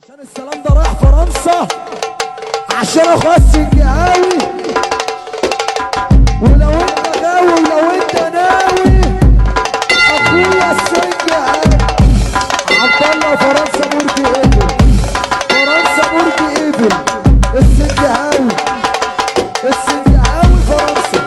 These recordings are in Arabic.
عشان السلام ده رايح فرنسا عشان اخويا السنجاوي، ولو انت غاوي ولو انت ناوي اخويا السنجاوي. عبد الله فرنسا برج ايفل، فرنسا برج ايفل، السنجاوي السنجاوي فرنسا.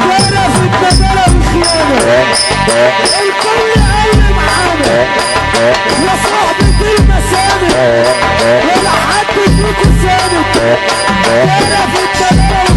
هو ده الكل قال معانا يا صاحبي المسامح ولا حد فيكم سامح. انا في التمام